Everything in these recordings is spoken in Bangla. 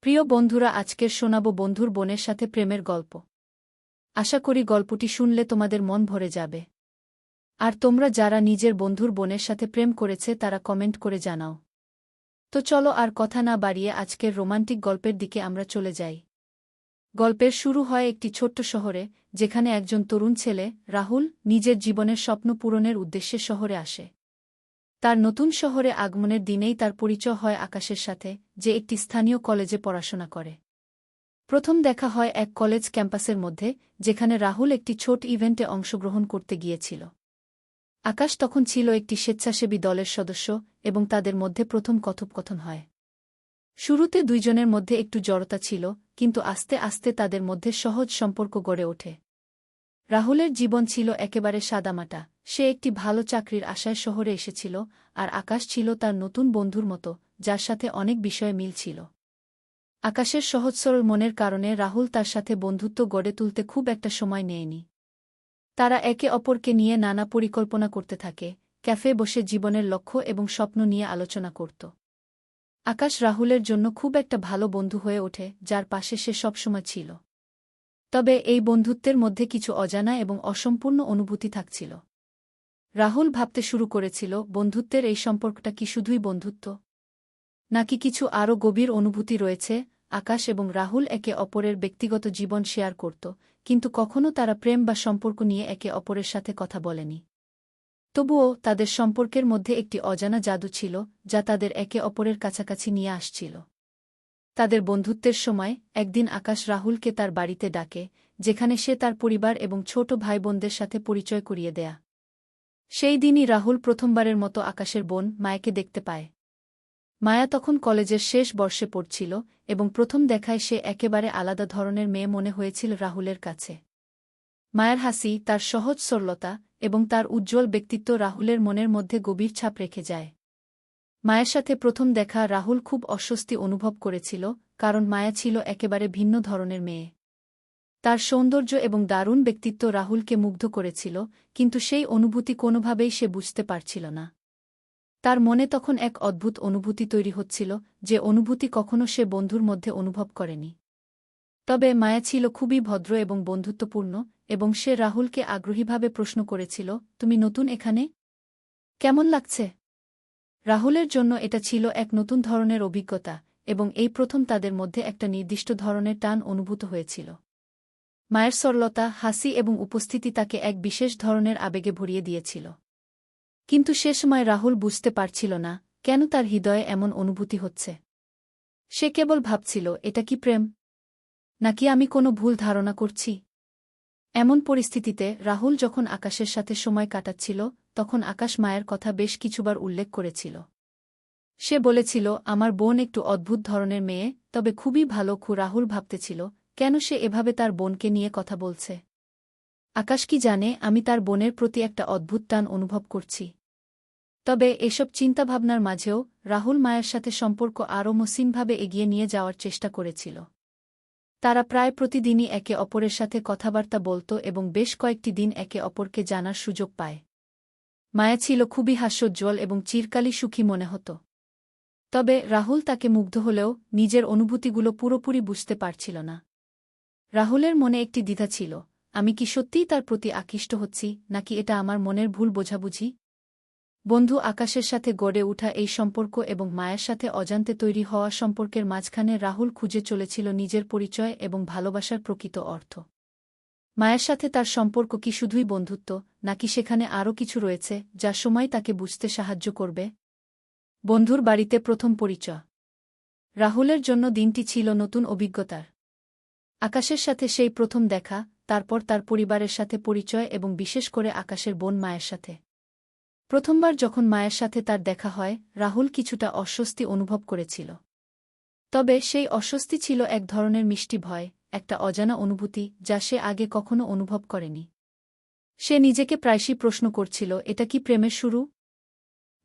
প্রিয় বন্ধুরা, আজকের শোনাব বন্ধুর বোনের সাথে প্রেমের গল্প। আশা করি গল্পটি শুনলে তোমাদের মন ভরে যাবে। আর তোমরা যারা নিজের বন্ধুর বোনের সাথে প্রেম করেছে তারা কমেন্ট করে জানাও। তো চলো আর কথা না বাড়িয়ে আজকের রোমান্টিক গল্পের দিকে আমরা চলে যাই। গল্পের শুরু হয় একটি ছোট্ট শহরে, যেখানে একজন তরুণ ছেলে রাহুল নিজের জীবনের স্বপ্ন পূরণের উদ্দেশ্যে শহরে আসে। তার নতুন শহরে আগমনের দিনেই তার পরিচয় হয় আকাশের সাথে, যে একটি স্থানীয় কলেজে পড়াশোনা করে। প্রথম দেখা হয় এক কলেজ ক্যাম্পাসের মধ্যে, যেখানে রাহুল একটি ছোট ইভেন্টে অংশগ্রহণ করতে গিয়েছিল। আকাশ তখন ছিল একটি স্বেচ্ছাসেবী দলের সদস্য এবং তাদের মধ্যে প্রথম কথোপকথন হয়। শুরুতে দুইজনের মধ্যে একটু জড়তা ছিল, কিন্তু আস্তে আস্তে তাদের মধ্যে সহজ সম্পর্ক গড়ে ওঠে। রাহুলের জীবন ছিল একেবারে সাদামাটা। সে একটি ভালো চাকরির আশায় শহরে এসেছিল, আর আকাশ ছিল তার নতুন বন্ধুর মতো, যার সাথে অনেক বিষয়ে মিল ছিল। আকাশের সহজ সরল মনের কারণে রাহুল তার সাথে বন্ধুত্ব গড়ে তুলতে খুব একটা সময় নেয়নি। তারা একে অপরকে নিয়ে নানা পরিকল্পনা করতে থাকে, ক্যাফে বসে জীবনের লক্ষ্য এবং স্বপ্ন নিয়ে আলোচনা করত। আকাশ রাহুলের জন্য খুব একটা ভালো বন্ধু হয়ে ওঠে, যার পাশে সে সবসময় ছিল। তবে এই বন্ধুত্বের মধ্যে কিছু অজানা এবং অসম্পূর্ণ অনুভূতি থাকছিল। রাহুল ভাবতে শুরু করেছিল, বন্ধুত্বের এই সম্পর্কটা কি শুধুই বন্ধুত্ব, নাকি কিছু আরও গভীর অনুভূতি রয়েছে। আকাশ এবং রাহুল একে অপরের ব্যক্তিগত জীবন শেয়ার করত, কিন্তু কখনও তারা প্রেম বা সম্পর্ক নিয়ে একে অপরের সাথে কথা বলেনি। তবুও তাদের সম্পর্কের মধ্যে একটি অজানা জাদু ছিল, যা তাদের একে অপরের কাছাকাছি নিয়ে আসছিল। তাদের বন্ধুত্বের সময় একদিন আকাশ রাহুলকে তার বাড়িতে ডাকে, যেখানে সে তার পরিবার এবং ছোট ভাই বোনদের সাথে পরিচয় করিয়ে দেয়া। সেই দিনই রাহুল প্রথমবারের মতো আকাশের বোন মায়াকে দেখতে পায়। মায়া তখন কলেজের শেষ বর্ষে পড়ছিল, এবং প্রথম দেখায় সে একেবারে আলাদা ধরনের মেয়ে মনে হয়েছিল রাহুলের কাছে। মায়ার হাসি, তার সহজ সরলতা এবং তার উজ্জ্বল ব্যক্তিত্ব রাহুলের মনের মধ্যে গভীর ছাপ রেখে যায়। মায়ের সাথে প্রথম দেখা রাহুল খুব অস্বস্তি অনুভব করেছিল, কারণ মায়া ছিল একেবারে ভিন্ন ধরনের মেয়ে। তার সৌন্দর্য এবং দারুণ ব্যক্তিত্ব রাহুলকে মুগ্ধ করেছিল, কিন্তু সেই অনুভূতি কোনোভাবেই সে বুঝতে পারছিল না। তার মনে তখন এক অদ্ভুত অনুভূতি তৈরি হচ্ছিল, যে অনুভূতি কখনো সে বন্ধুর মধ্যে অনুভব করেনি। তবে মায়া ছিল খুবই ভদ্র এবং বন্ধুত্বপূর্ণ, এবং সে রাহুলকে আগ্রহীভাবে প্রশ্ন করেছিল, তুমি নতুন এখানে? কেমন লাগছে? রাহুলের জন্য এটা ছিল এক নতুন ধরনের অভিজ্ঞতা, এবং এই প্রথম তাদের মধ্যে একটা নির্দিষ্ট ধরনের টান অনুভূত হয়েছিল। মায়ের সরলতা, হাসি এবং উপস্থিতি তাকে এক বিশেষ ধরনের আবেগে ভরিয়ে দিয়েছিল। কিন্তু সে সময় রাহুল বুঝতে পারছিল না, কেন তার হৃদয়ে এমন অনুভূতি হচ্ছে। সে কেবল ভাবছিল, এটা কি প্রেম, নাকি আমি কোনো ভুল ধারণা করছি। এমন পরিস্থিতিতে রাহুল যখন আকাশের সাথে সময় কাটাচ্ছিল, তখন আকাশ মায়ের কথা বেশ কিছুবার উল্লেখ করেছিল। সে বলেছিল, আমার বোন একটু অদ্ভুত ধরনের মেয়ে, তবে খুবই ভালো। রাহুল ভাবতেছিল, কেন সে এভাবে তার বোনকে নিয়ে কথা বলছে। আকাশ কি জানে আমি তার বোনের প্রতি একটা অদ্ভুত টান অনুভব করছি। তবে এসব চিন্তাভাবনার মাঝেও রাহুল মায়ের সাথে সম্পর্ক আরও মসৃণভাবে এগিয়ে নিয়ে যাওয়ার চেষ্টা করেছিল। তারা প্রায় প্রতিদিনই একে অপরের সাথে কথাবার্তা বলত এবং বেশ কয়েকটি দিন একে অপরকে জানার সুযোগ পায়। মায়া ছিল খুবই হাস্যোজ্জ্বল এবং চিরকালই সুখী মনে হতো। তবে রাহুল তাকে মুগ্ধ হলেও নিজের অনুভূতিগুলো পুরোপুরি বুঝতে পারছিল না। রাহুলের মনে একটি দ্বিধা ছিল, আমি কি সত্যিই তার প্রতি আকৃষ্ট হচ্ছি, নাকি এটা আমার মনের ভুল বোঝাবুঝি। বন্ধু আকাশের সাথে গড়ে ওঠা এই সম্পর্ক এবং মায়ের সাথে অজান্তে তৈরি হওয়া সম্পর্কের মাঝখানে রাহুল খুঁজে চলেছিল নিজের পরিচয় এবং ভালোবাসার প্রকৃত অর্থ। মায়ের সাথে তার সম্পর্ক কি শুধুই বন্ধুত্ব, নাকি সেখানে আরও কিছু রয়েছে, যা সময় তাকে বুঝতে সাহায্য করবে। বন্ধুর বাড়িতে প্রথম পরিচয়। রাহুলের জন্য দিনটি ছিল নতুন অভিজ্ঞতার। আকাশের সাথে সেই প্রথম দেখা, তারপর তার পরিবারের সাথে পরিচয় এবং বিশেষ করে আকাশের বোন মায়ের সাথে। প্রথমবার যখন মায়ের সাথে তার দেখা হয়, রাহুল কিছুটা অস্বস্তি অনুভব করেছিল। তবে সেই অস্বস্তি ছিল এক ধরনের মিষ্টি ভয়, একটা অজানা অনুভূতি যা সে আগে কখনো অনুভব করেনি। সে নিজেকে প্রায়শই প্রশ্ন করছিল, এটা কি প্রেমের শুরু।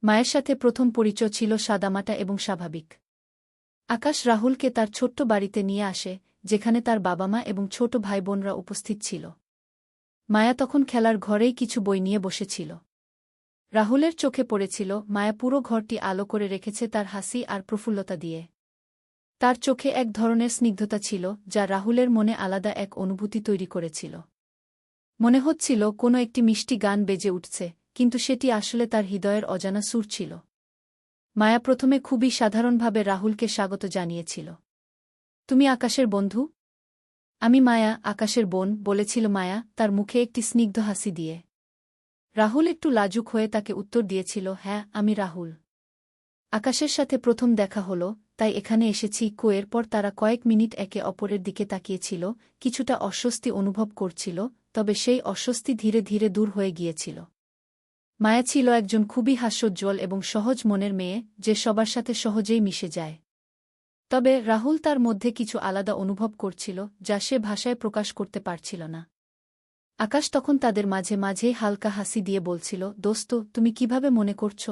মায়ের সাথে প্রথম পরিচয় ছিল সাদামাটা এবং স্বাভাবিক। আকাশ রাহুলকে তার ছোট্ট বাড়িতে নিয়ে আসে, যেখানে তার বাবা মা এবং ছোট ভাই বোনরা উপস্থিত ছিল। মায়া তখন খেলার ঘরেই কিছু বই নিয়ে বসেছিল। রাহুলের চোখে পড়েছিল, মায়া পুরো ঘরটি আলো করে রেখেছে তার হাসি আর প্রফুল্লতা দিয়ে। তার চোখে এক ধরনের স্নিগ্ধতা ছিল যা রাহুলের মনে আলাদা এক অনুভূতি তৈরি করেছিল। মনে হচ্ছিল কোনো একটি মিষ্টি গান বেজে উঠছে, কিন্তু সেটি আসলে তার হৃদয়ের অজানা সুর ছিল। মায়া প্রথমে খুবই সাধারণভাবে রাহুলকে স্বাগত জানিয়েছিল। তুমি আকাশের বন্ধু? আমি মায়া, আকাশের বোন, বলেছিল মায়া, তার মুখে একটি স্নিগ্ধ হাসি দিয়ে। রাহুল একটু লাজুক হয়ে তাকে উত্তর দিয়েছিল, হ্যাঁ, আমি রাহুল। আকাশের সাথে প্রথম দেখা হল, তাই এখানে এসেছি। এরপর তারা কয়েক মিনিট একে অপরের দিকে তাকিয়েছিল, কিছুটা অস্বস্তি অনুভব করছিল, তবে সেই অস্বস্তি ধীরে ধীরে দূর হয়ে গিয়েছিল। মায়া ছিল একজন খুবই হাস্যোজ্জ্বল এবং সহজ মনের মেয়ে, যে সবার সাথে সহজেই মিশে যায়। তবে রাহুল তার মধ্যে কিছু আলাদা অনুভব করছিল, যা সে ভাষায় প্রকাশ করতে পারছিল না। আকাশ তখন তাদের মাঝে মাঝেই হালকা হাসি দিয়ে বলছিল, দোস্ত, তুমি কিভাবে মনে করছ?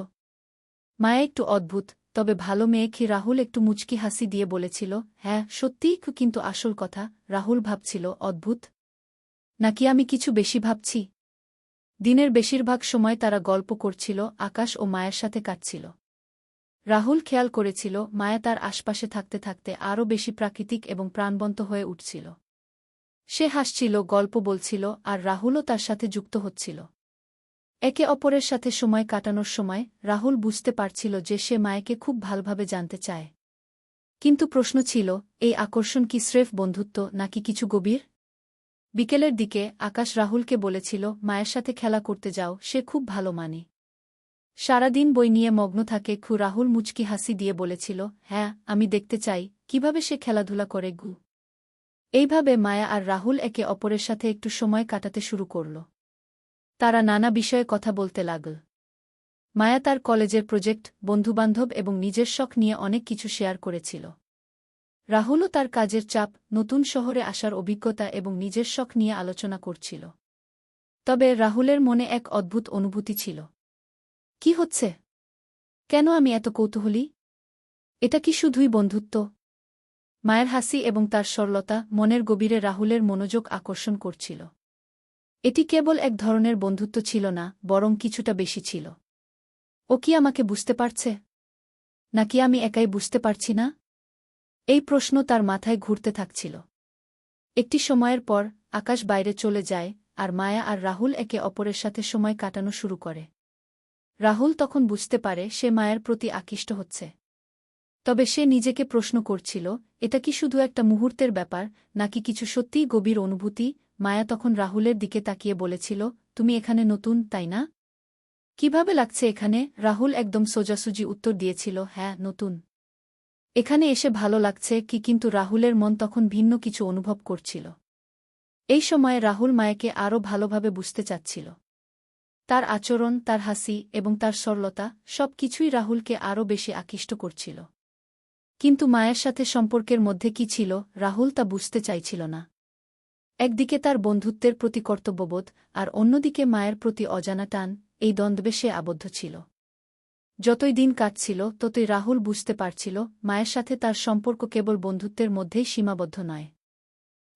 মায়া একটু অদ্ভুত, তবে ভালো মেয়ে কি? রাহুল একটু মুচকি হাসি দিয়ে বলেছিল, হ্যাঁ, সত্যিই। কিন্তু আসল কথা, রাহুল ভাবছিল, অদ্ভুত নাকি আমি কিছু বেশি ভাবছি? দিনের বেশিরভাগ সময় তারা গল্প করছিল, আকাশ ও মায়ের সাথে কাটছিল। রাহুল খেয়াল করেছিল, মায়া তার আশপাশে থাকতে থাকতে আরও বেশি প্রাকৃতিক এবং প্রাণবন্ত হয়ে উঠছিল। সে হাসছিল, গল্প বলছিল, আর রাহুলও তার সাথে যুক্ত হচ্ছিল। একে অপরের সাথে সময় কাটানোর সময় রাহুল বুঝতে পারছিল যে সে মায়াকে খুব ভালোভাবে জানতে চায়। কিন্তু প্রশ্ন ছিল, এই আকর্ষণ কি স্রেফ বন্ধুত্ব নাকি কিছু গভীর? বিকেলের দিকে আকাশ রাহুলকে বলেছিল, মায়ের সাথে খেলা করতে যাও, সে খুব ভালো মানে। সারাদিন বই নিয়ে মগ্ন থাকে। রাহুল মুচকি হাসি দিয়ে বলেছিল, হ্যাঁ, আমি দেখতে চাই কিভাবে সে খেলাধুলা করে। এইভাবে মায়া আর রাহুল একে অপরের সাথে একটু সময় কাটাতে শুরু করল। তারা নানা বিষয়ে কথা বলতে লাগল। মায়া তার কলেজের প্রজেক্ট, বন্ধুবান্ধব এবং নিজের শখ নিয়ে অনেক কিছু শেয়ার করেছিল। রাহুলও তার কাজের চাপ, নতুন শহরে আসার অভিজ্ঞতা এবং নিজের শখ নিয়ে আলোচনা করছিল। তবে রাহুলের মনে এক অদ্ভুত অনুভূতি ছিল। কি হচ্ছে? কেন আমি এত কৌতূহলী? এটা কি শুধুই বন্ধুত্ব? মায়ের হাসি এবং তার সরলতা মনের গভীরে রাহুলের মনোযোগ আকর্ষণ করছিল। এটি কেবল এক ধরনের বন্ধুত্ব ছিল না, বরং কিছুটা বেশি ছিল। ও কি আমাকে বুঝতে পারছে? নাকি আমি একাই বুঝতে পারছি না? এই প্রশ্ন তার মাথায় ঘুরতে থাকছিল। একটি সময়ের পর আকাশ বাইরে চলে যায়, আর মায়া আর রাহুল একে অপরের সাথে সময় কাটানো শুরু করে। রাহুল তখন বুঝতে পারে সে মায়ের প্রতি আকৃষ্ট হচ্ছে। তবে সে নিজেকে প্রশ্ন করছিল, এটা কি শুধু একটা মুহূর্তের ব্যাপার, নাকি কিছু সত্যিই গভীর অনুভূতি? মায়া তখন রাহুলের দিকে তাকিয়ে বলেছিল, তুমি এখানে নতুন, তাই না? কিভাবে লাগছে এখানে? রাহুল একদম সোজাসুজি উত্তর দিয়েছিল, হ্যাঁ, নতুন। এখানে এসে ভালো লাগছে। কিন্তু রাহুলের মন তখন ভিন্ন কিছু অনুভব করছিল। এই সময়ে রাহুল মায়াকে আরও ভালোভাবে বুঝতে চাচ্ছিল। তার আচরণ, তার হাসি এবং তার সরলতা, সব কিছুই রাহুলকে আরও বেশি আকৃষ্ট করছিল। কিন্তু মায়ের সাথে সম্পর্কের মধ্যে কি ছিল, রাহুল তা বুঝতে চাইছিল না। একদিকে তার বন্ধুত্বের প্রতি কর্তব্যবোধ, আর অন্যদিকে মায়ের প্রতি অজানা টান, এই দ্বন্দ্বে সে আবদ্ধ ছিল। যতই দিন কাটছিল ততই রাহুল বুঝতে পারছিল, মায়ের সাথে তার সম্পর্ক কেবল বন্ধুত্বের মধ্যেই সীমাবদ্ধ নয়।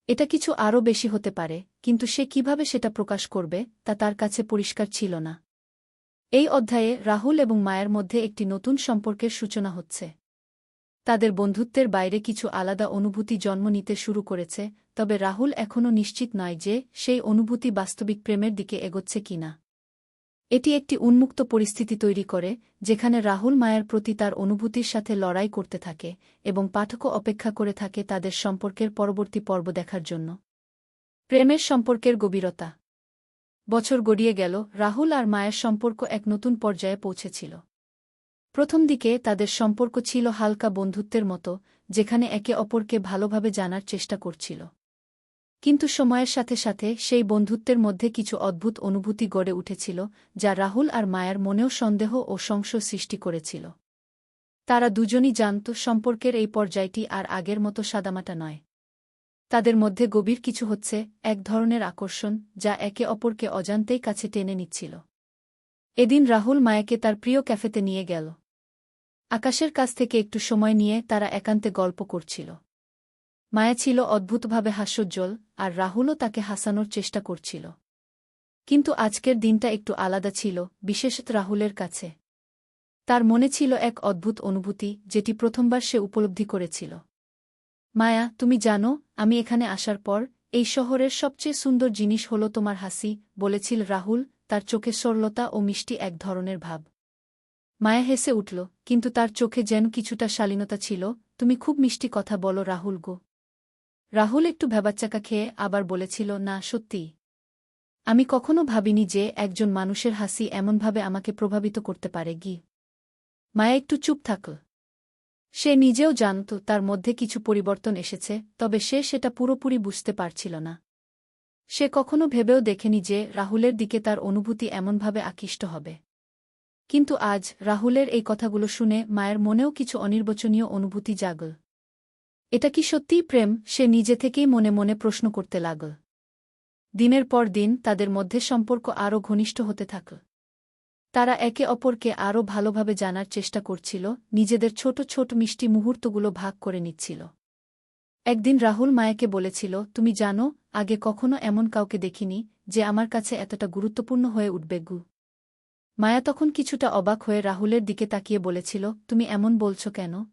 এটা কিছু আরও বেশি হতে পারে, কিন্তু সে কিভাবে সেটা প্রকাশ করবে তা তার কাছে পরিষ্কার ছিল না। এই অধ্যায়ে রাহুল এবং মায়ের মধ্যে একটি নতুন সম্পর্কের সূচনা হচ্ছে। তাদের বন্ধুত্বের বাইরে কিছু আলাদা অনুভূতি জন্ম নিতে শুরু করেছে, তবে রাহুল এখনও নিশ্চিত নয় যে সেই অনুভূতি বাস্তবিক প্রেমের দিকে এগোচ্ছে কিনা। এটি একটি উন্মুক্ত পরিস্থিতি তৈরি করে, যেখানে রাহুল মায়ের প্রতি তার অনুভূতির সাথে লড়াই করতে থাকে এবং পাঠকও অপেক্ষা করে থাকে তাদের সম্পর্কের পরবর্তী পর্ব দেখার জন্য। প্রেমের সম্পর্কের গভীরতা। বছর গড়িয়ে গেল, রাহুল আর মায়ের সম্পর্ক এক নতুন পর্যায়ে পৌঁছেছিল। প্রথম দিকে তাদের সম্পর্ক ছিল হালকা বন্ধুত্বের মতো, যেখানে একে অপরকে ভালোভাবে জানার চেষ্টা করছিল। কিন্তু সময়ের সাথে সাথে সেই বন্ধুত্বের মধ্যে কিছু অদ্ভুত অনুভূতি গড়ে উঠেছিল, যা রাহুল আর মায়ের মনেও সন্দেহ ও সংশয় সৃষ্টি করেছিল। তারা দুজনই জানত সম্পর্কের এই পর্যায়টি আর আগের মতো সাদামাটা নয়। তাদের মধ্যে গভীর কিছু হচ্ছে, এক ধরনের আকর্ষণ যা একে অপরকে অজান্তেই কাছে টেনে নিচ্ছিল। এদিন রাহুল মায়াকে তার প্রিয় ক্যাফেতে নিয়ে গেল। আকাশের কাছ থেকে একটু সময় নিয়ে তারা একান্তে গল্প করছিল। মায়া ছিল অদ্ভুতভাবে হাস্যোজ্জ্বল, আর রাহুলও তাকে হাসানোর চেষ্টা করছিল। কিন্তু আজকের দিনটা একটু আলাদা ছিল, বিশেষত রাহুলের কাছে। তার মনে ছিল এক অদ্ভুত অনুভূতি, যেটি প্রথমবার সে উপলব্ধি করেছিল। মায়া, তুমি জানো, আমি এখানে আসার পর এই শহরের সবচেয়ে সুন্দর জিনিস হলো তোমার হাসি, বলেছিল রাহুল, তার চোখে সরলতা ও মিষ্টি এক ধরনের ভাব। মায়া হেসে উঠল, কিন্তু তার চোখে যেন কিছুটা শালীনতা ছিল। তুমি খুব মিষ্টি কথা বলো রাহুল গো। রাহুল একটু ভ্যাবাচ্চাকা খেয়ে আবার বলেছিল, না সত্যিই। আমি কখনো ভাবিনি যে একজন মানুষের হাসি এমনভাবে আমাকে প্রভাবিত করতে পারে গি। মায়া একটু চুপ থাকল। সে নিজেও জানত তার মধ্যে কিছু পরিবর্তন এসেছে, তবে সে সেটা পুরোপুরি বুঝতে পারছিল না। সে কখনো ভেবেও দেখেনি যে রাহুলের দিকে তার অনুভূতি এমনভাবে আকৃষ্ট হবে। কিন্তু আজ রাহুলের এই কথাগুলো শুনে মায়ের মনেও কিছু অনির্বচনীয় অনুভূতি জাগল। এটা কি সত্যিই প্রেম? সে নিজে থেকেই মনে মনে প্রশ্ন করতে লাগল। দিনের পর দিন তাদের মধ্যে সম্পর্ক আরও ঘনিষ্ঠ হতে থাকল। তারা একে অপরকে আরও ভালোভাবে জানার চেষ্টা করছিল, নিজেদের ছোট ছোট মিষ্টি মুহূর্তগুলো ভাগ করে নিচ্ছিল। একদিন রাহুল মায়াকে বলেছিল, তুমি জানো, আগে কখনো এমন কাউকে দেখিনি যে আমার কাছে এতটা গুরুত্বপূর্ণ হয়ে উঠবে গু। মায়া তখন কিছুটা অবাক হয়ে রাহুলের দিকে তাকিয়ে বলেছিল, তুমি এমন বলছো কেন?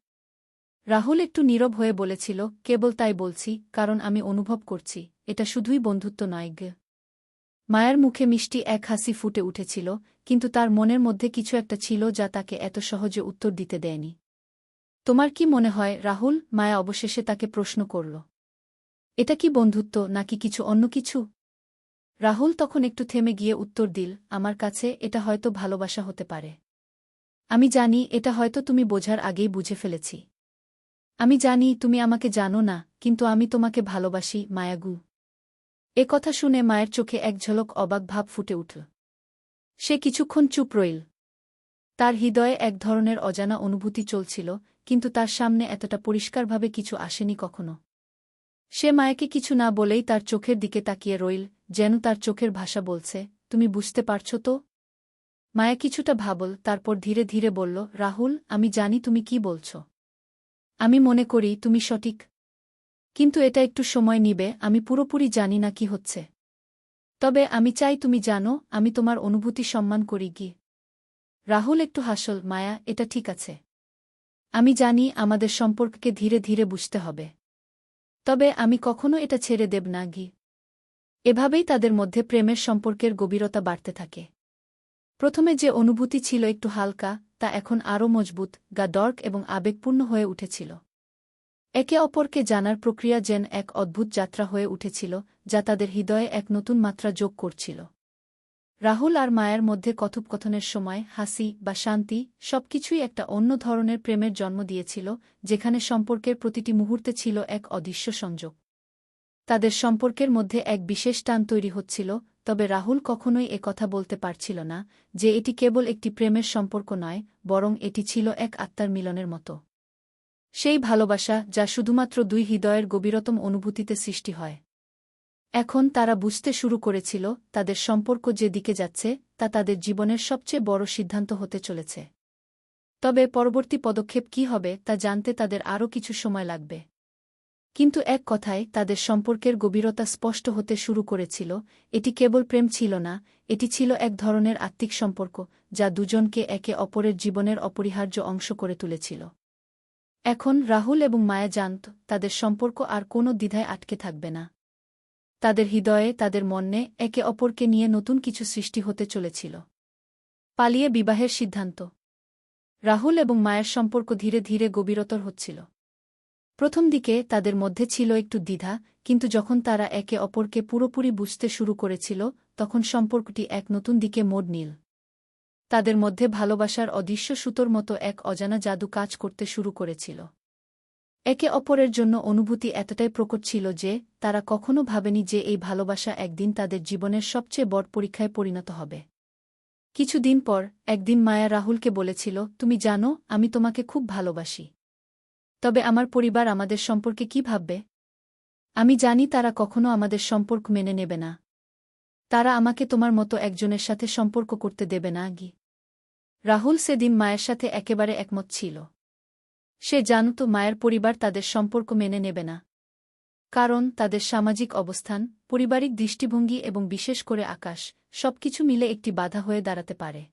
রাহুল একটু নীরব হয়ে বলেছিল, কেবল তাই বলছি, কারণ আমি অনুভব করছি এটা শুধুই বন্ধুত্ব নয় গে। মায়ার মুখে মিষ্টি এক হাসি ফুটে উঠেছিল, কিন্তু তার মনের মধ্যে কিছু একটা ছিল যা তাকে এত সহজে উত্তর দিতে দেয়নি। তোমার কি মনে হয় রাহুল? মায়া অবশেষে তাকে প্রশ্ন করল। এটা কি বন্ধুত্ব নাকি কিছু অন্য কিছু? রাহুল তখন একটু থেমে গিয়ে উত্তর দিল, আমার কাছে এটা হয়তো ভালোবাসা হতে পারে। আমি জানি এটা হয়তো তুমি বোঝার আগেই বুঝে ফেলেছি। আমি জানি তুমি আমাকে জানো না, কিন্তু আমি তোমাকে ভালোবাসি মায়াগু। এ কথা শুনে মায়ের চোখে এক ঝলক অবাক ভাব ফুটে উঠল। সে কিছুক্ষণ চুপ রইল। তার হৃদয়ে এক ধরনের অজানা অনুভূতি চলছিল, কিন্তু তার সামনে এতটা পরিষ্কারভাবে কিছু আসেনি কখনো। সে মায়াকে কিছু না বলেই তার চোখের দিকে তাকিয়ে রইল, যেন তার চোখের ভাষা বলছে, তুমি বুঝতে পারছ তো? মায়া কিছুটা ভাবল, তারপর ধীরে ধীরে বলল, রাহুল, আমি জানি তুমি কি বলছ। আমি মনে করি তুমি সঠিক। কিন্তু এটা একটু সময় নিবে, আমি পুরোপুরি জানি না কি হচ্ছে। তবে আমি চাই তুমি জানো, আমি তোমার অনুভূতি সম্মান করি গি। রাহুল একটু হাসল, মায়া, এটা ঠিক আছে। আমি জানি আমাদের সম্পর্ককে ধীরে ধীরে বুঝতে হবে। তবে আমি কখনো এটা ছেড়ে দেব না গি। এভাবেই তাদের মধ্যে প্রেমের সম্পর্কের গভীরতা বাড়তে থাকে। প্রথমে যে অনুভূতি ছিল একটু হালকা, তা এখন আরও মজবুত, গাঢ় এবং আবেগপূর্ণ হয়ে উঠেছিল। একে অপরকে জানার প্রক্রিয়া যেন এক অদ্ভুত যাত্রা হয়ে উঠেছিল, যা তাদের হৃদয়ে এক নতুন মাত্রা যোগ করছিল। রাহুল আর মায়ার মধ্যে কথোপকথনের সময় হাসি বা শান্তি সবকিছুই একটা অন্য ধরনের প্রেমের জন্ম দিয়েছিল, যেখানে সম্পর্কের প্রতিটি মুহূর্তে ছিল এক অদৃশ্য সংযোগ। তাদের সম্পর্কের মধ্যে এক বিশেষ টান তৈরি হচ্ছিল, তবে রাহুল কখনোই কথা বলতে পারছিল না যে এটি কেবল একটি প্রেমের সম্পর্ক নয়, বরং এটি ছিল এক আত্মার মিলনের মতো। সেই ভালোবাসা যা শুধুমাত্র দুই হৃদয়ের গভীরতম অনুভূতিতে সৃষ্টি হয়। এখন তারা বুঝতে শুরু করেছিল, তাদের সম্পর্ক যে দিকে যাচ্ছে তা তাদের জীবনের সবচেয়ে বড় সিদ্ধান্ত হতে চলেছে। তবে পরবর্তী পদক্ষেপ কী হবে তা জানতে তাদের আরও কিছু সময় লাগবে। কিন্তু এক কথায় তাদের সম্পর্কের গভীরতা স্পষ্ট হতে শুরু করেছিল, এটি কেবল প্রেম ছিল না, এটি ছিল এক ধরনের আত্মিক সম্পর্ক, যা দুজনকে একে অপরের জীবনের অপরিহার্য অংশ করে তুলেছিল। এখন রাহুল এবং মায়া জানত, তাদের সম্পর্ক আর কোনো দ্বিধায় আটকে থাকবে না। তাদের হৃদয়ে, তাদের মনে একে অপরকে নিয়ে নতুন কিছু সৃষ্টি হতে চলেছিল। পালিয়ে বিবাহের সিদ্ধান্ত। রাহুল এবং মায়ের সম্পর্ক ধীরে ধীরে গভীরতর হচ্ছিল। প্রথম দিকে তাদের মধ্যে ছিল একটু দ্বিধা, কিন্তু যখন তারা একে অপরকে পুরোপুরি বুঝতে শুরু করেছিল, তখন সম্পর্কটি এক নতুন দিকে মোড় নিল। তাদের মধ্যে ভালোবাসার অদৃশ্য সুতোর মতো এক অজানা জাদু কাজ করতে শুরু করেছিল। একে অপরের জন্য অনুভূতি এতটাই প্রকট ছিল যে তারা কখনো ভাবেনি যে এই ভালোবাসা একদিন তাদের জীবনের সবচেয়ে বড় পরীক্ষায় পরিণত হবে। কিছুদিন পর একদিন মায়া রাহুলকে বলেছিল, তুমি জানো, আমি তোমাকে খুব ভালোবাসি। তবে আমার পরিবার আমাদের সম্পর্কে কি ভাববে? আমি জানি তারা কখনো আমাদের সম্পর্ক মেনে নেবে না। তারা আমাকে তোমার মতো একজনের সাথে সম্পর্ক করতে দেবে না গি। রাহুল সেদিন মায়ের সাথে একেবারে একমত ছিল। সে জানত মায়ের পরিবার তাদের সম্পর্ক মেনে নেবে না। কারণ তাদের সামাজিক অবস্থান, পারিবারিক দৃষ্টিভঙ্গি এবং বিশেষ করে আকাশ, সবকিছু মিলে একটি বাধা হয়ে দাঁড়াতে পারে।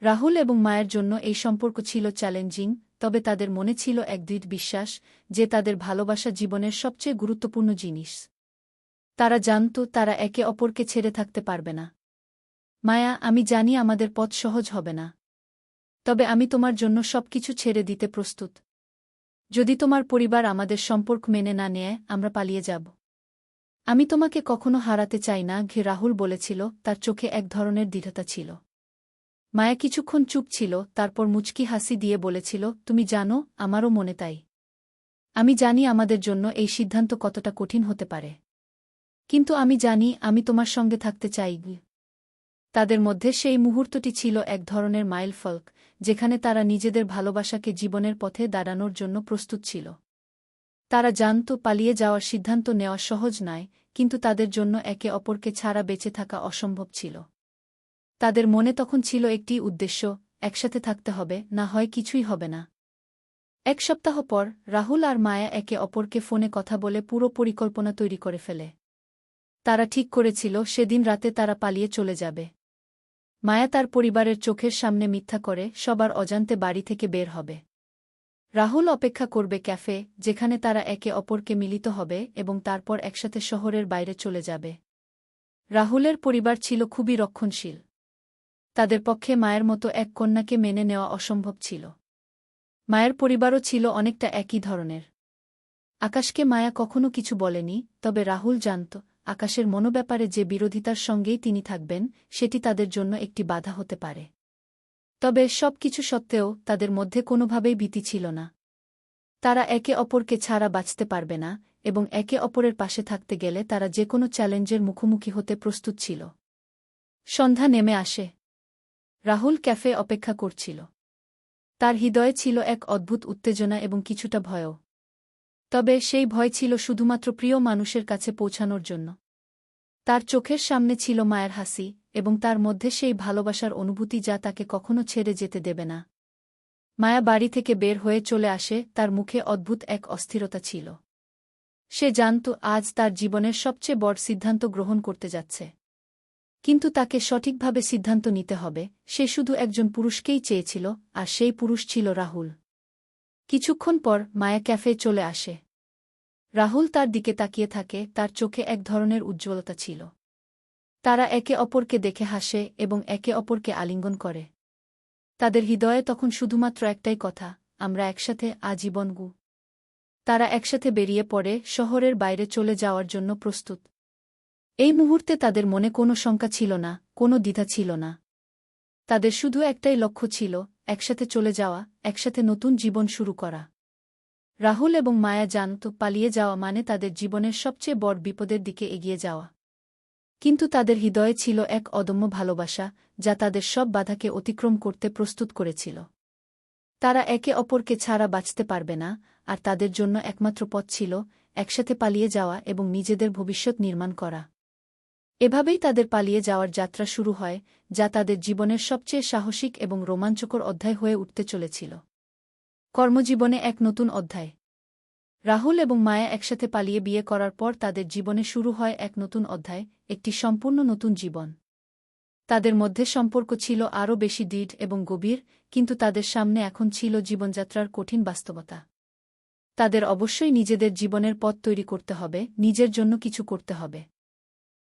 রাহুল এবং মায়ের জন্য এই সম্পর্ক ছিল চ্যালেঞ্জিং, তবে তাদের মনে ছিল এক দৃঢ় বিশ্বাস যে তাদের ভালোবাসা জীবনের সবচেয়ে গুরুত্বপূর্ণ জিনিস। তারা জানত তারা একে অপরকে ছেড়ে থাকতে পারবে না। মায়া, আমি জানি আমাদের পথ সহজ হবে না। তবে আমি তোমার জন্য সবকিছু ছেড়ে দিতে প্রস্তুত। যদি তোমার পরিবার আমাদের সম্পর্ক মেনে না নেয়, আমরা পালিয়ে যাব। আমি তোমাকে কখনো হারাতে চাই না, রাহুল বলেছিল, তার চোখে এক ধরনের দৃঢ়তা ছিল। মায়া কিছুক্ষণ চুপ ছিল, তারপর মুচকি হাসি দিয়ে বলেছিল, তুমি জানো, আমারও মনে তাই। আমি জানি আমাদের জন্য এই সিদ্ধান্ত কতটা কঠিন হতে পারে। কিন্তু আমি জানি আমি তোমার সঙ্গে থাকতে চাই। তাদের মধ্যে সেই মুহূর্তটি ছিল এক ধরনের মাইলফলক, যেখানে তারা নিজেদের ভালোবাসাকে জীবনের পথে দাঁড়ানোর জন্য প্রস্তুত ছিল। তারা জানত পালিয়ে যাওয়ার সিদ্ধান্ত নেওয়া সহজ নয়, কিন্তু তাদের জন্য একে অপরকে ছাড়া বেঁচে থাকা অসম্ভব ছিল। তাদের মনে তখন ছিল একটি উদ্দেশ্য, একসাথে থাকতে হবে, না হয় কিছুই হবে না। এক সপ্তাহ পর রাহুল আর মায়া একে অপরকে ফোনে কথা বলে পুরো পরিকল্পনা তৈরি করে ফেলে। তারা ঠিক করেছিল সেদিন রাতে তারা পালিয়ে চলে যাবে। মায়া তার পরিবারের চোখের সামনে মিথ্যা করে সবার অজান্তে বাড়ি থেকে বের হবে। রাহুল অপেক্ষা করবে ক্যাফে, যেখানে তারা একে অপরকে মিলিত হবে এবং তারপর একসাথে শহরের বাইরে চলে যাবে। রাহুলের পরিবার ছিল খুবই রক্ষণশীল। তাদের পক্ষে মায়ের মতো এক কন্যাকে মেনে নেওয়া অসম্ভব ছিল। মায়ের পরিবারও ছিল অনেকটা একই ধরনের। আকাশকে মায়া কখনো কিছু বলেনি, তবে রাহুল জানত আকাশের মনোব্যাপারে যে বিরোধিতার সঙ্গেই তিনি থাকবেন, সেটি তাদের জন্য একটি বাধা হতে পারে। তবে সব কিছু সত্ত্বেও তাদের মধ্যে কোনোভাবেই ভীতি ছিল না। তারা একে অপরকে ছাড়া বাঁচতে পারবে না, এবং একে অপরের পাশে থাকতে গেলে তারা যে কোনো চ্যালেঞ্জের মুখোমুখি হতে প্রস্তুত ছিল। সন্ধ্যা নেমে আসে। রাহুল ক্যাফে অপেক্ষা করছিল। তার হৃদয়ে ছিল এক অদ্ভুত উত্তেজনা এবং কিছুটা ভয়ও। তবে সেই ভয় ছিল শুধুমাত্র প্রিয় মানুষের কাছে পৌঁছানোর জন্য। তার চোখের সামনে ছিল মায়ের হাসি, এবং তার মধ্যে সেই ভালোবাসার অনুভূতি যা তাকে কখনো ছেড়ে যেতে দেবে না। মায়া বাড়ি থেকে বের হয়ে চলে আসে, তার মুখে অদ্ভুত এক অস্থিরতা ছিল। সে জানত আজ তার জীবনের সবচেয়ে বড় সিদ্ধান্ত গ্রহণ করতে যাচ্ছে। কিন্তু তাকে সঠিকভাবে সিদ্ধান্ত নিতে হবে। সে শুধু একজন পুরুষকেই চেয়েছিল, আর সেই পুরুষ ছিল রাহুল। কিছুক্ষণ পর মায়া ক্যাফে চলে আসে। রাহুল তার দিকে তাকিয়ে থাকে, তার চোখে এক ধরনের উজ্জ্বলতা ছিল। তারা একে অপরকে দেখে হাসে এবং একে অপরকে আলিঙ্গন করে। তাদের হৃদয়ে তখন শুধুমাত্র একটাই কথা, আমরা একসাথে আজীবন। তারা একসাথে বেরিয়ে পড়ে, শহরের বাইরে চলে যাওয়ার জন্য প্রস্তুত। এই মুহূর্তে তাদের মনে কোনো শঙ্কা ছিল না, কোনো দ্বিধা ছিল না। তাদের শুধু একটাই লক্ষ্য ছিল, একসাথে চলে যাওয়া, একসাথে নতুন জীবন শুরু করা। রাহুল এবং মায়া জানত পালিয়ে যাওয়া মানে তাদের জীবনের সবচেয়ে বড় বিপদের দিকে এগিয়ে যাওয়া। কিন্তু তাদের হৃদয়ে ছিল এক অদম্য ভালোবাসা, যা তাদের সব বাধাকে অতিক্রম করতে প্রস্তুত করেছিল। তারা একে অপরকে ছাড়া বাঁচতে পারবে না, আর তাদের জন্য একমাত্র পথ ছিল একসাথে পালিয়ে যাওয়া এবং নিজেদের ভবিষ্যৎ নির্মাণ করা। এভাবেই তাদের পালিয়ে যাওয়ার যাত্রা শুরু হয়, যা তাদের জীবনের সবচেয়ে সাহসিক এবং রোমাঞ্চকর অধ্যায় হয়ে উঠতে চলেছিল। কর্মজীবনে এক নতুন অধ্যায়। রাহুল এবং মায়া একসাথে পালিয়ে বিয়ে করার পর তাদের জীবনে শুরু হয় এক নতুন অধ্যায়, একটি সম্পূর্ণ নতুন জীবন। তাদের মধ্যে সম্পর্ক ছিল আরও বেশি দৃঢ় এবং গভীর, কিন্তু তাদের সামনে এখন ছিল জীবনযাত্রার কঠিন বাস্তবতা। তাদের অবশ্যই নিজেদের জীবনের পথ তৈরি করতে হবে, নিজের জন্য কিছু করতে হবে।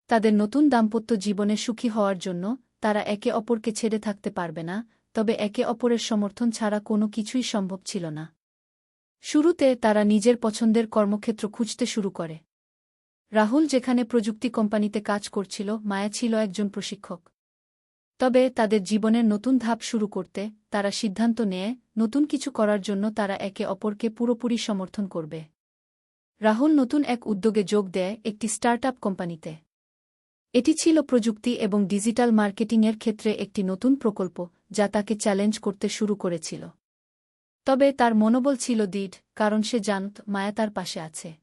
তাদের নতুন দাম্পত্য জীবনে সুখী হওয়ার জন্য তারা একে অপরকে ছেড়ে থাকতে পারবে না, তবে একে অপরের সমর্থন ছাড়া কোনো কিছুই সম্ভব ছিল না। শুরুতে তারা নিজের পছন্দের কর্মক্ষেত্র খুঁজতে শুরু করে। রাহুল যেখানে প্রযুক্তি কোম্পানিতে কাজ করছিল, মায়া ছিল একজন প্রশিক্ষক। তবে তাদের জীবনের নতুন ধাপ শুরু করতে তারা সিদ্ধান্ত নেয় নতুন কিছু করার জন্য তারা একে অপরকে পুরোপুরি সমর্থন করবে। রাহুল নতুন এক উদ্যোগে যোগ দেয়, একটি স্টার্টআপ কোম্পানিতে। এটি ছিল প্রযুক্তি এবং ডিজিটাল মার্কেটিংয়ের ক্ষেত্রে একটি নতুন প্রকল্প, যা তাকে চ্যালেঞ্জ করতে শুরু করেছিল। তবে তার মনোবল ছিল দৃঢ়, কারণ সে জানত মায়া তার পাশে আছে।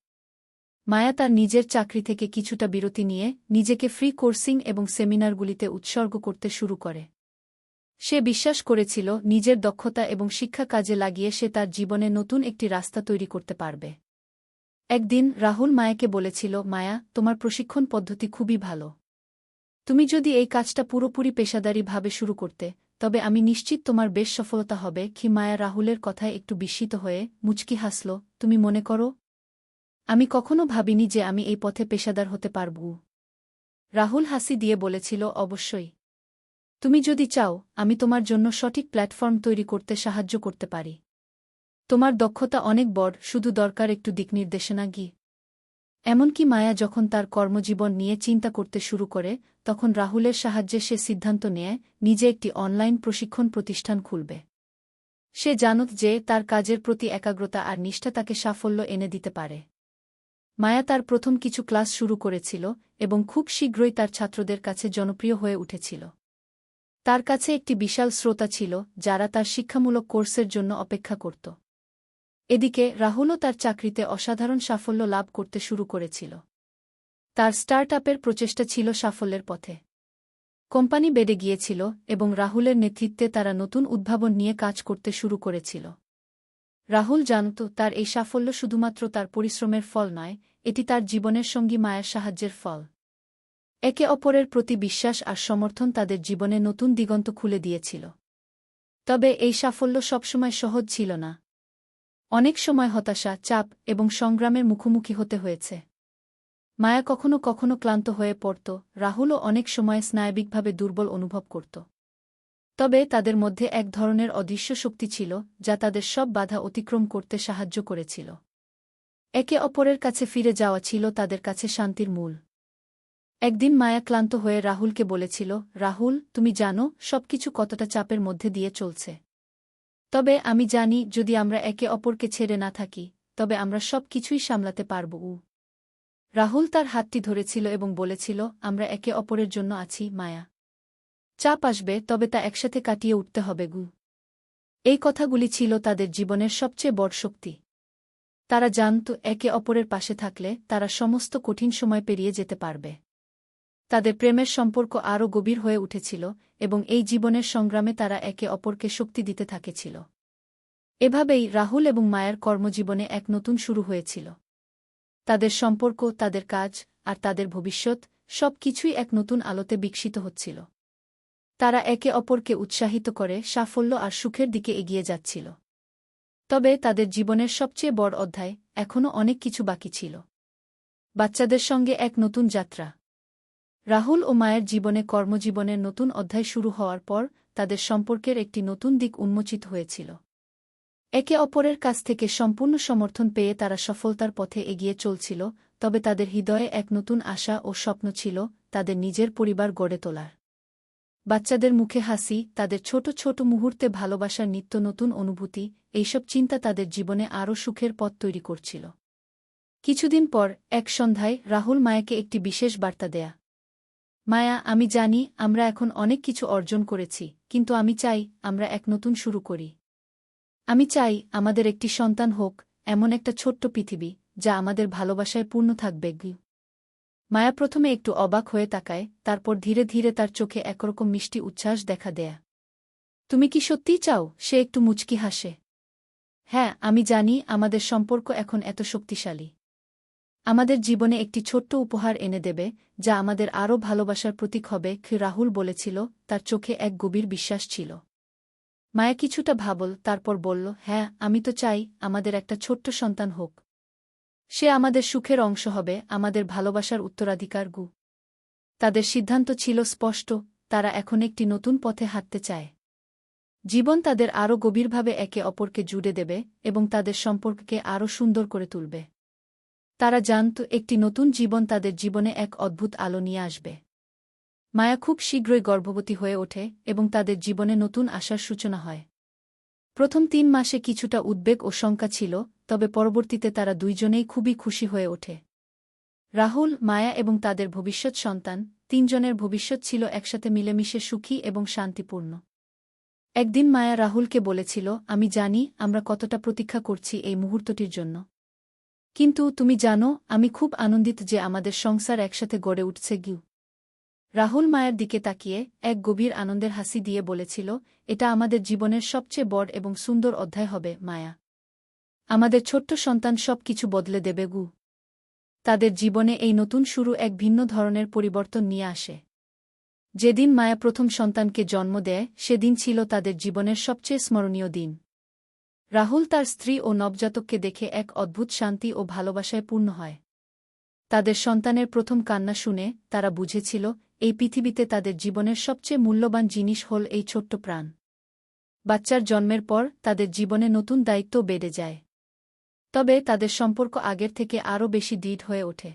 মায়া তার নিজের চাকরি থেকে কিছুটা বিরতি নিয়ে নিজেকে ফ্রি কোর্সিং এবং সেমিনারগুলিতে উৎসর্গ করতে শুরু করে। সে বিশ্বাস করেছিল নিজের দক্ষতা এবং শিক্ষা কাজে লাগিয়ে সে তার জীবনে নতুন একটি রাস্তা তৈরি করতে পারবে। একদিন রাহুল মায়াকে বলেছিল, মায়া, তোমার প্রশিক্ষণ পদ্ধতি খুবই ভালো। তুমি যদি এই কাজটা পুরোপুরি পেশাদারিভাবে শুরু করতে, তবে আমি নিশ্চিত তোমার বেশ সফলতা হবে। কি মায়া রাহুলের কথায় একটু বিস্মিত হয়ে মুচকি হাসল। তুমি মনে করো? আমি কখনো ভাবিনি যে আমি এই পথে পেশাদার হতে পারব। রাহুল হাসি দিয়ে বলেছিল, অবশ্যই। তুমি যদি চাও, আমি তোমার জন্য সঠিক প্ল্যাটফর্ম তৈরি করতে সাহায্য করতে পারি। তোমার দক্ষতা অনেক বড়, শুধু দরকার একটু দিকনির্দেশনা। এমনকি মায়া যখন তার কর্মজীবন নিয়ে চিন্তা করতে শুরু করে, তখন রাহুলের সাহায্যে সে সিদ্ধান্ত নেয় নিজে একটি অনলাইন প্রশিক্ষণ প্রতিষ্ঠান খুলবে। সে জানত যে তার কাজের প্রতি একাগ্রতা আর নিষ্ঠা তাকে সাফল্য এনে দিতে পারে। মায়া তার প্রথম কিছু ক্লাস শুরু করেছিল এবং খুব শীঘ্রই তার ছাত্রদের কাছে জনপ্রিয় হয়ে উঠেছিল। তার কাছে একটি বিশাল শ্রোতা ছিল যারা তার শিক্ষামূলক কোর্সের জন্য অপেক্ষা করত। এদিকে রাহুলও তার চাকরিতে অসাধারণ সাফল্য লাভ করতে শুরু করেছিল। তার স্টার্টআপের প্রচেষ্টা ছিল সাফল্যের পথে। কোম্পানি বেড়ে গিয়েছিল এবং রাহুলের নেতৃত্বে তারা নতুন উদ্ভাবন নিয়ে কাজ করতে শুরু করেছিল। রাহুল জানত তার এই সাফল্য শুধুমাত্র তার পরিশ্রমের ফল নয়, এটি তার জীবনের সঙ্গী মায়ার সাহায্যের ফল। একে অপরের প্রতি বিশ্বাস আর সমর্থন তাদের জীবনে নতুন দিগন্ত খুলে দিয়েছিল। তবে এই সাফল্য সবসময় সহজ ছিল না। অনেক সময় হতাশা, চাপ এবং সংগ্রামের মুখোমুখি হতে হয়েছে। মায়া কখনো কখনো ক্লান্ত হয়ে পড়ত, রাহুলও অনেক সময় স্নায়বিকভাবে দুর্বল অনুভব করত। তবে তাদের মধ্যে এক ধরনের অদৃশ্য শক্তি ছিল যা তাদের সব বাধা অতিক্রম করতে সাহায্য করেছিল। একে অপরের কাছে ফিরে যাওয়া ছিল তাদের কাছে শান্তির মূল। একদিন মায়া ক্লান্ত হয়ে রাহুলকে বলেছিল, রাহুল, তুমি জানো সবকিছু কতটা চাপের মধ্যে দিয়ে চলছে। তবে আমি জানি যদি আমরা একে অপরকে ছেড়ে না থাকি, তবে আমরা সব কিছুই সামলাতে পারব। রাহুল তার হাতটি ধরেছিল এবং বলেছিল, আমরা একে অপরের জন্য আছি মায়া। চাপ আসবে, তবে তা একসাথে কাটিয়ে উঠতে হবে। এই কথাগুলি ছিল তাদের জীবনের সবচেয়ে বড় শক্তি। তারা জানত একে অপরের পাশে থাকলে তারা সমস্ত কঠিন সময় পেরিয়ে যেতে পারবে। তাদের প্রেমের সম্পর্ক আরও গভীর হয়ে উঠেছিল এবং এই জীবনের সংগ্রামে তারা একে অপরকে শক্তি দিতে থাকেছিল। এভাবেই রাহুল এবং মায়ার কর্মজীবনে এক নতুন শুরু হয়েছিল। তাদের সম্পর্ক, তাদের কাজ আর তাদের ভবিষ্যৎ সব কিছুই এক নতুন আলোতে বিকশিত হচ্ছিল। তারা একে অপরকে উৎসাহিত করে সাফল্য আর সুখের দিকে এগিয়ে যাচ্ছিল। তবে তাদের জীবনের সবচেয়ে বড় অধ্যায় এখনও অনেক কিছু বাকি ছিল। বাচ্চাদের সঙ্গে এক নতুন যাত্রা। রাহুল ও মায়ের জীবনে কর্মজীবনের নতুন অধ্যায় শুরু হওয়ার পর তাদের সম্পর্কের একটি নতুন দিক উন্মোচিত হয়েছিল। একে অপরের কাছ থেকে সম্পূর্ণ সমর্থন পেয়ে তারা সফলতার পথে এগিয়ে চলছিল, তবে তাদের হৃদয়ে এক নতুন আশা ও স্বপ্ন ছিল তাদের নিজের পরিবার গড়ে তোলার। বাচ্চাদের মুখে হাসি, তাদের ছোট ছোট মুহূর্তে ভালোবাসার নিত্য নতুন অনুভূতি, এইসব চিন্তা তাদের জীবনে আরও সুখের পথ তৈরি করছিল। কিছুদিন পর এক সন্ধ্যায় রাহুল মায়াকে একটি বিশেষ বার্তা দেয়া। মায়া, আমি জানি আমরা এখন অনেক কিছু অর্জন করেছি, কিন্তু আমি চাই আমরা এক নতুন শুরু করি। আমি চাই আমাদের একটি সন্তান হোক, এমন একটা ছোট্ট পৃথিবী যা আমাদের ভালোবাসায় পূর্ণ থাকবে। মায়া প্রথমে একটু অবাক হয়ে তাকায়, তারপর ধীরে ধীরে তার চোখে একরকম মিষ্টি উচ্ছ্বাস দেখা দেয়া। তুমি কি সত্যিই চাও? সে একটু মুচকি হাসে। হ্যাঁ, আমি জানি আমাদের সম্পর্ক এখন এত শক্তিশালী। আমাদের জীবনে একটি ছোট্ট উপহার এনে দেবে যা আমাদের আরও ভালোবাসার প্রতীক হবে। রাহুল বলেছিল, তার চোখে এক গভীর বিশ্বাস ছিল। মায়া কিছুটা ভাবল, তারপর বলল, হ্যাঁ, আমি তো চাই আমাদের একটা ছোট্ট সন্তান হোক। সে আমাদের সুখের অংশ হবে, আমাদের ভালোবাসার উত্তরাধিকার। তাদের সিদ্ধান্ত ছিল স্পষ্ট, তারা এখন একটি নতুন পথে হাঁটতে চায়। জীবন তাদের আরও গভীরভাবে একে অপরকে জুড়ে দেবে এবং তাদের সম্পর্ককে আরও সুন্দর করে তুলবে। তারা জানত একটি নতুন জীবন তাদের জীবনে এক অদ্ভুত আলো নিয়ে আসবে। মায়া খুব শীঘ্রই গর্ভবতী হয়ে ওঠে এবং তাদের জীবনে নতুন আশার সূচনা হয়। প্রথম 3 মাসে কিছুটা উদ্বেগ ও শঙ্কা ছিল, তবে পরবর্তীতে তারা দুইজনেই খুবই খুশি হয়ে ওঠে। রাহুল, মায়া এবং তাদের ভবিষ্যৎ সন্তান, 3 জনের ভবিষ্যৎ ছিল একসাথে মিলেমিশে সুখী এবং শান্তিপূর্ণ। একদিন মায়া রাহুলকে বলেছিল, আমি জানি আমরা কতটা প্রতীক্ষা করছি এই মুহূর্তটির জন্য। কিন্তু তুমি জানো, আমি খুব আনন্দিত যে আমাদের সংসার একসাথে গড়ে উঠছে। রাহুল মায়ের দিকে তাকিয়ে এক গভীর আনন্দের হাসি দিয়ে বলেছিল, এটা আমাদের জীবনের সবচেয়ে বড় এবং সুন্দর অধ্যায় হবে মায়া। আমাদের ছোট্ট সন্তান সব কিছু বদলে দেবে। তাদের জীবনে এই নতুন শুরু এক ভিন্ন ধরনের পরিবর্তন নিয়ে আসে। যেদিন মায়া প্রথম সন্তানকে জন্ম দেয় সেদিন ছিল তাদের জীবনের সবচেয়ে স্মরণীয় দিন। রাহুল তার স্ত্রী ও নবজাতককে দেখে এক অদ্ভুত শান্তি ও ভালোবাসায় পূর্ণ হয়। তাদের সন্তানের প্রথম কান্না শুনে তারা বুঝেছিল এই পৃথিবীতে তাদের জীবনের সবচেয়ে মূল্যবান জিনিস হল এই ছোট্ট প্রাণ। বাচ্চার জন্মের পর তাদের জীবনে নতুন দায়িত্ব বেড়ে যায়। তবে তাদের সম্পর্ক আগের থেকে আরও বেশি দৃঢ় হয়ে ওঠে।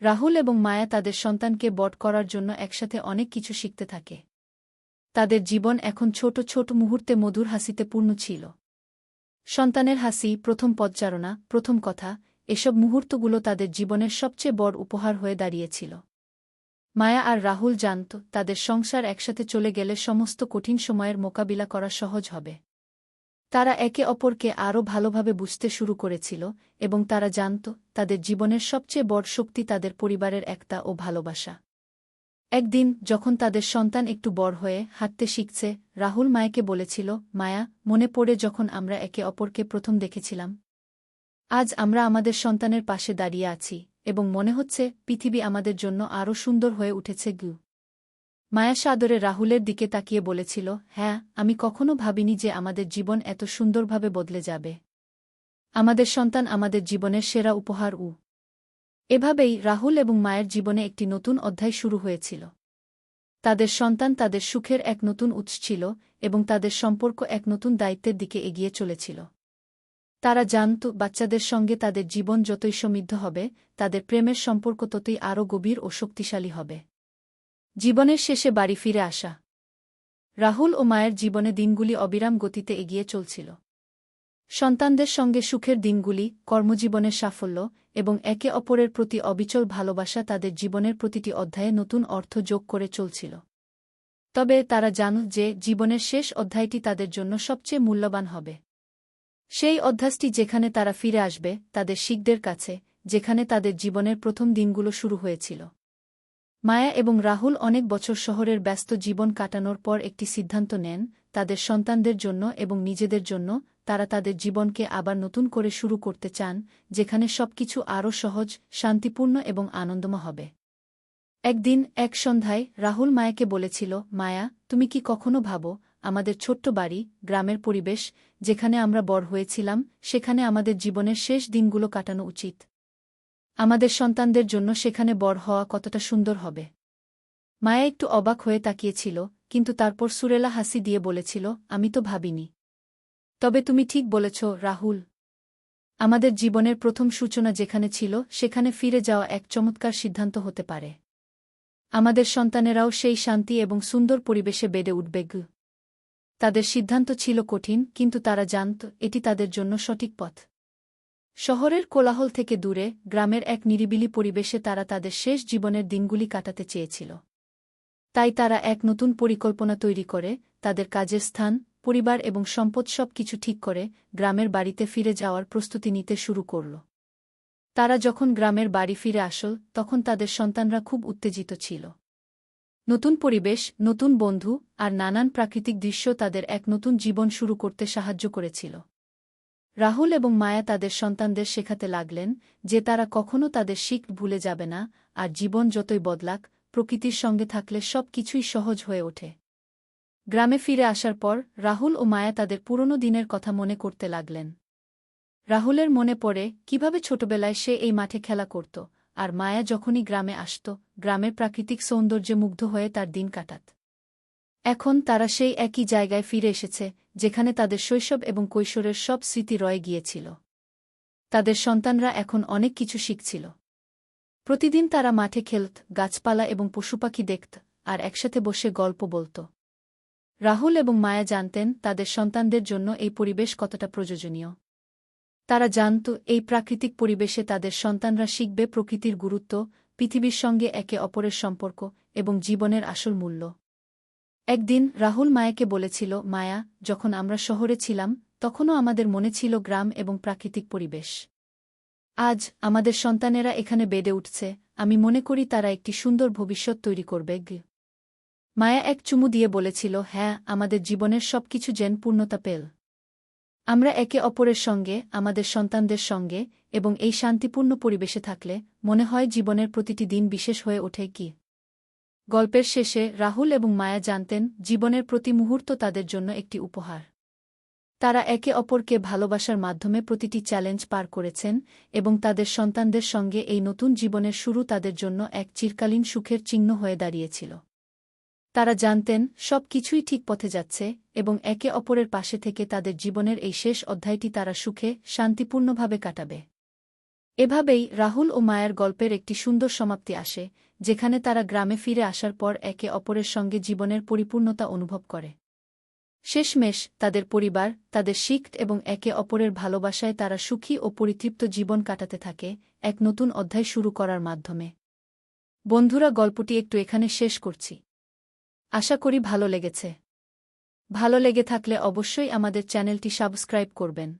রাহুল এবং মায়া তাদের সন্তানকে বড় করার জন্য একসাথে অনেক কিছু শিখতে থাকে। তাদের জীবন এখন ছোট ছোট মুহূর্তে মধুর হাসিতে পূর্ণ ছিল। সন্তানের হাসি, প্রথম পদচারণা, প্রথম কথা, এসব মুহূর্তগুলো তাদের জীবনের সবচেয়ে বড় উপহার হয়ে দাঁড়িয়েছিল। মায়া আর রাহুল জানত তাদের সংসার একসাথে চলে গেলে সমস্ত কঠিন সময়ের মোকাবিলা করা সহজ হবে। তারা একে অপরকে আরও ভালোভাবে বুঝতে শুরু করেছিল এবং তারা জানত তাদের জীবনের সবচেয়ে বড় শক্তি তাদের পরিবারের একতা ও ভালোবাসা। একদিন যখন তাদের সন্তান একটু বড় হয়ে হাঁটতে শিখছে, রাহুল মায়াকে বলেছিল, মায়া, মনে পড়ে যখন আমরা একে অপরকে প্রথম দেখেছিলাম? আজ আমরা আমাদের সন্তানের পাশে দাঁড়িয়ে আছি এবং মনে হচ্ছে পৃথিবী আমাদের জন্য আরও সুন্দর হয়ে উঠেছে। মায়া সাদরে রাহুলের দিকে তাকিয়ে বলেছিল, হ্যাঁ, আমি কখনো ভাবিনি যে আমাদের জীবন এত সুন্দরভাবে বদলে যাবে। আমাদের সন্তান আমাদের জীবনের সেরা উপহার। এভাবেই রাহুল এবং মায়ের জীবনে একটি নতুন অধ্যায় শুরু হয়েছিল। তাদের সন্তান তাদের সুখের এক নতুন উৎস ছিল এবং তাদের সম্পর্ক এক নতুন দায়িত্বের দিকে এগিয়ে চলেছিল। তারা জানত বাচ্চাদের সঙ্গে তাদের জীবন যতই সমৃদ্ধ হবে, তাদের প্রেমের সম্পর্ক ততই আরও গভীর ও শক্তিশালী হবে। জীবনের শেষে বাড়ি ফিরে আসা। রাহুল ও মায়ের জীবনে দিনগুলি অবিরাম গতিতে এগিয়ে চলছিল। সন্তানদের সঙ্গে সুখের দিনগুলি, কর্মজীবনের সাফল্য এবং একে অপরের প্রতি অবিচল ভালোবাসা তাদের জীবনের প্রতিটি অধ্যায়ে নতুন অর্থ যোগ করে চলছিল। তবে তারা জানত যে জীবনের শেষ অধ্যায়টি তাদের জন্য সবচেয়ে মূল্যবান হবে। সেই অধ্যায়টি যেখানে তারা ফিরে আসবে তাদের শিখদের কাছে, যেখানে তাদের জীবনের প্রথম দিনগুলো শুরু হয়েছিল। মায়া এবং রাহুল অনেক বছর শহরের ব্যস্ত জীবন কাটানোর পর একটি সিদ্ধান্ত নেন, তাদের সন্তানদের জন্য এবং নিজেদের জন্য তারা তাদের জীবনকে আবার নতুন করে শুরু করতে চান, যেখানে সবকিছু আরও সহজ, শান্তিপূর্ণ এবং আনন্দময় হবে। একদিন এক সন্ধ্যায় রাহুল মায়াকে বলেছিল, মায়া, তুমি কি কখনো ভাবো আমাদের ছোট্ট বাড়ি, গ্রামের পরিবেশ, যেখানে আমরা বড় হয়েছিলাম, সেখানে আমাদের জীবনের শেষ দিনগুলো কাটানো উচিত? আমাদের সন্তানদের জন্য সেখানে বড় হওয়া কতটা সুন্দর হবে। মায়া একটু অবাক হয়ে তাকিয়েছিল, কিন্তু তারপর সুরেলা হাসি দিয়ে বলেছিল, আমি তো ভাবিনি। তবে তুমি ঠিক বলেছ রাহুল। আমাদের জীবনের প্রথম সূচনা যেখানে ছিল সেখানে ফিরে যাওয়া এক চমৎকার সিদ্ধান্ত হতে পারে। আমাদের সন্তানেরাও সেই শান্তি এবং সুন্দর পরিবেশে বেড়ে উঠবে। তাদের সিদ্ধান্ত ছিল কঠিন, কিন্তু তারা জানত এটি তাদের জন্য সঠিক পথ। শহরের কোলাহল থেকে দূরে, গ্রামের এক নিরিবিলি পরিবেশে তারা তাদের শেষ জীবনের দিনগুলি কাটাতে চেয়েছিল। তাই তারা এক নতুন পরিকল্পনা তৈরি করে, তাদের কাজের স্থান, পরিবার এবং সম্পদ সব কিছু ঠিক করে গ্রামের বাড়িতে ফিরে যাওয়ার প্রস্তুতি নিতে শুরু করল। তারা যখন গ্রামের বাড়ি ফিরে আসল তখন তাদের সন্তানরা খুব উত্তেজিত ছিল। নতুন পরিবেশ, নতুন বন্ধু আর নানান প্রাকৃতিক দৃশ্য তাদের এক নতুন জীবন শুরু করতে সাহায্য করেছিল। রাহুল এবং মায়া তাদের সন্তানদের শেখাতে লাগলেন যে তারা কখনো তাদের শিখ ভুলে যাবে না, আর জীবন যতই বদলাক, প্রকৃতির সঙ্গে থাকলে সব কিছুই সহজ হয়ে ওঠে। গ্রামে ফিরে আসার পর রাহুল ও মায়া তাদের পুরনো দিনের কথা মনে করতে লাগলেন। রাহুলের মনে পড়ে কিভাবে ছোটবেলায় সে এই মাঠে খেলা করত, আর মায়া যখনই গ্রামে আসত, গ্রামের প্রাকৃতিক সৌন্দর্যে মুগ্ধ হয়ে তার দিন কাটাত। এখন তারা সেই একই জায়গায় ফিরে এসেছে, যেখানে তাদের শৈশব এবং কৈশোরের সব স্মৃতি রয়ে গিয়েছিল। তাদের সন্তানরা এখন অনেক কিছু শিখছিল। প্রতিদিন তারা মাঠে খেলত, গাছপালা এবং পশুপাখি দেখত, আর একসাথে বসে গল্প বলত। রাহুল এবং মায়া জানতেন তাদের সন্তানদের জন্য এই পরিবেশ কতটা প্রয়োজনীয়। তারা জানত এই প্রাকৃতিক পরিবেশে তাদের সন্তানরা শিখবে প্রকৃতির গুরুত্ব, পৃথিবীর সঙ্গে একে অপরের সম্পর্ক এবং জীবনের আসল মূল্য। একদিন রাহুল মায়াকে বলেছিল, মায়া, যখন আমরা শহরে ছিলাম তখনও আমাদের মনে ছিল গ্রাম এবং প্রাকৃতিক পরিবেশ। আজ আমাদের সন্তানেরা এখানে বেড়ে উঠছে, আমি মনে করি তারা একটি সুন্দর ভবিষ্যৎ তৈরি করবে। মায়া এক চুমু দিয়ে বলেছিল, হ্যাঁ, আমাদের জীবনের সবকিছু যেন পূর্ণতা পেল। আমরা একে অপরের সঙ্গে, আমাদের সন্তানদের সঙ্গে এবং এই শান্তিপূর্ণ পরিবেশে থাকলে মনে হয় জীবনের প্রতিটি দিন বিশেষ হয়ে ওঠে। গল্পের শেষে রাহুল এবং মায়া জানতেন জীবনের প্রতি মুহূর্ত তাদের জন্য একটি উপহার। তারা একে অপরকে ভালোবাসার মাধ্যমে প্রতিটি চ্যালেঞ্জ পার করেছেন এবং তাদের সন্তানদের সঙ্গে এই নতুন জীবনের শুরু তাদের জন্য এক চিরকালীন সুখের চিহ্ন হয়ে দাঁড়িয়েছিল। তারা জানতেন সব কিছুই ঠিক পথে যাচ্ছে এবং একে অপরের পাশে থেকে তাদের জীবনের এই শেষ অধ্যায়টি তারা সুখে শান্তিপূর্ণভাবে কাটাবে। এভাবেই রাহুল ও মায়ার গল্পের একটি সুন্দর সমাপ্তি আসে, যেখানে তারা গ্রামে ফিরে আসার পর একে অপরের সঙ্গে জীবনের পরিপূর্ণতা অনুভব করে। শেষমেশ তাদের পরিবার, তাদের শিখ এবং একে অপরের ভালোবাসায় তারা সুখী ও পরিতৃপ্ত জীবন কাটাতে থাকে, এক নতুন অধ্যায় শুরু করার মাধ্যমে। বন্ধুরা, গল্পটি একটু এখানে শেষ করছি। আশা করি ভালো লেগেছে। ভালো লেগে থাকলে অবশ্যই আমাদের চ্যানেলটি সাবস্ক্রাইব করবেন।